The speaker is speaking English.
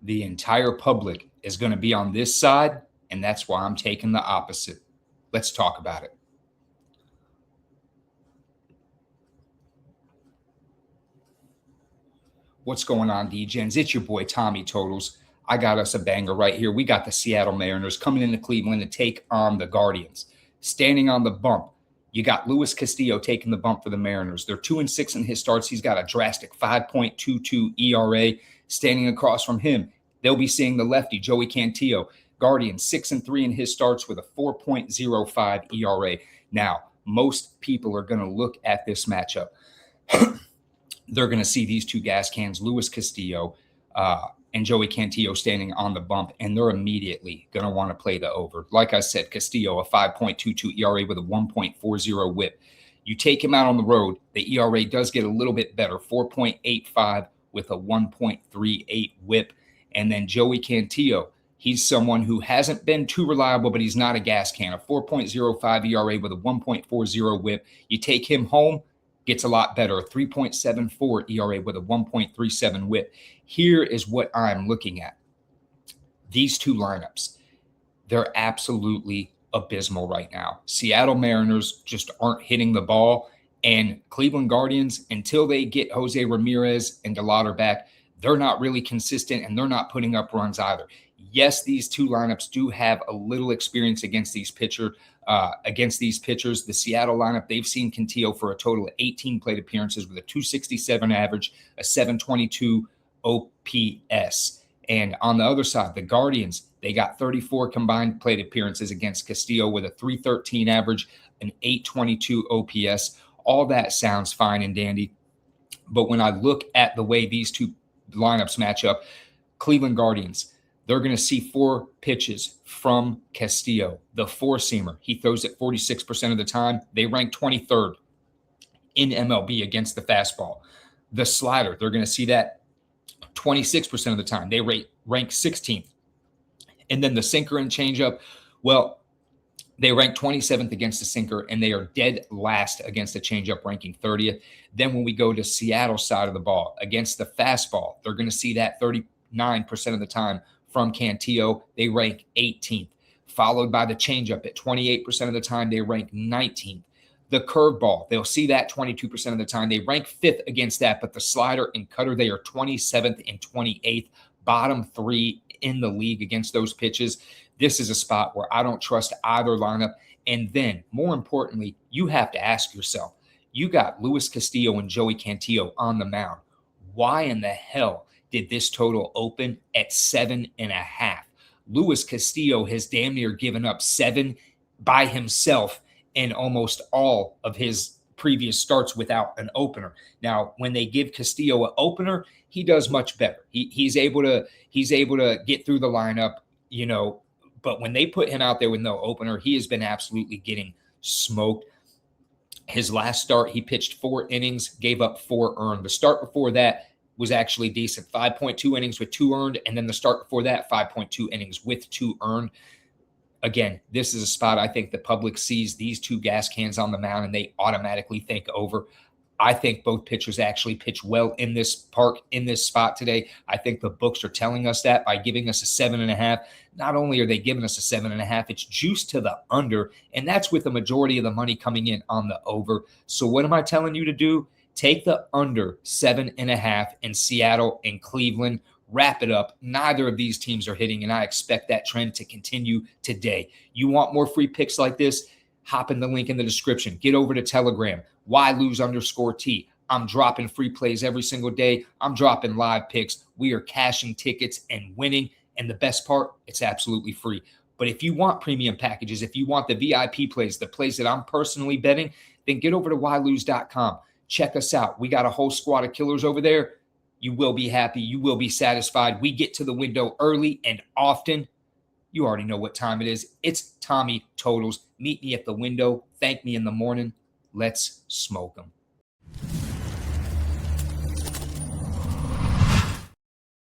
The entire public is going to be on this side, and that's why I'm taking the opposite. Let's talk about it. What's going on, D-Gens? It's your boy, Tommy Totals. I got us a banger right here. We got the Seattle Mariners coming into Cleveland to take on the Guardians. Standing on the bump, you got Luis Castillo taking the bump for the Mariners. They're 2-6 in his starts. He's got a drastic 5.22 ERA. Standing across from him, they'll be seeing the lefty, Joey Cantillo. Guardians 6-3 in his starts with a 4.05 ERA. Now, most people are going to look at this matchup. They're going to see these two gas cans, Luis Castillo and Joey Cantillo, standing on the bump, and they're immediately going to want to play the over. Like I said, Castillo, a 5.22 ERA with a 1.40 whip. You take him out on the road, the ERA does get a little bit better, 4.85 with a 1.38 whip. And then Joey Cantillo, he's someone who hasn't been too reliable, but he's not a gas can, a 4.05 ERA with a 1.40 whip. You take him home, gets a lot better, a 3.74 ERA with a 1.37 whip. Here is what I'm looking at. These two lineups, they're absolutely abysmal right now. Seattle Mariners just aren't hitting the ball, and Cleveland Guardians, until they get Jose Ramirez and DeLauder back, they're not really consistent, and they're not putting up runs either. Yes, these two lineups do have a little experience against these pitchers. The Seattle lineup, they've seen Cantillo for a total of 18 plate appearances with a 267 average, a 722 OPS. And on the other side, the Guardians, they got 34 combined plate appearances against Castillo with a 313 average, an 822 OPS. All that sounds fine and dandy. But when I look at the way these two lineups match up, Cleveland Guardians, they're going to see 4 pitches from Castillo. The four-seamer, he throws it 46% of the time. They rank 23rd in MLB against the fastball. The slider, they're going to see that 26% of the time. They rank 16th. And then the sinker and changeup, well, they rank 27th against the sinker, and they are dead last against the changeup, ranking 30th. Then when we go to Seattle's side of the ball, against the fastball, they're going to see that 39% of the time from Cantillo. They rank 18th, followed by the changeup at 28% of the time. They rank 19th. The curveball, they'll see that 22% of the time. They rank 5th against that, but the slider and cutter, they are 27th and 28th, bottom 3 in the league against those pitches. This is a spot where I don't trust either lineup. And then, more importantly, you have to ask yourself, you got Luis Castillo and Joey Cantillo on the mound. Why in the hell did this total open at 7.5? Luis Castillo has damn near given up 7 by himself in almost all of his previous starts without an opener. Now, when they give Castillo an opener, he does much better. He's able to get through the lineup, but when they put him out there with no opener, he has been absolutely getting smoked. His last start, he pitched 4 innings, gave up 4 earned. The start before that was actually decent, 5.2 innings with 2 earned, and then the start before that, 5.2 innings with 2 earned. Again, this is a spot I think the public sees these two gas cans on the mound, and they automatically think over. I think both pitchers actually pitch well in this park, in this spot today. I think the books are telling us that by giving us a 7.5. Not only are they giving us a 7.5, it's juiced to the under, and that's with the majority of the money coming in on the over. So what am I telling you to do? Take the under 7.5 in Seattle and Cleveland. Wrap it up. Neither of these teams are hitting, and I expect that trend to continue today. You want more free picks like this? Hop in the link in the description. Get over to Telegram. @wlose_T. I'm dropping free plays every single day. I'm dropping live picks. We are cashing tickets and winning. And the best part, it's absolutely free. But if you want premium packages, if you want the VIP plays, the plays that I'm personally betting, then get over to wlose.com. Check us out. We got a whole squad of killers over there. You will be happy. You will be satisfied. We get to the window early and often. You already know what time it is. It's Tommy Totals. Meet me at the window. Thank me in the morning. Let's smoke them.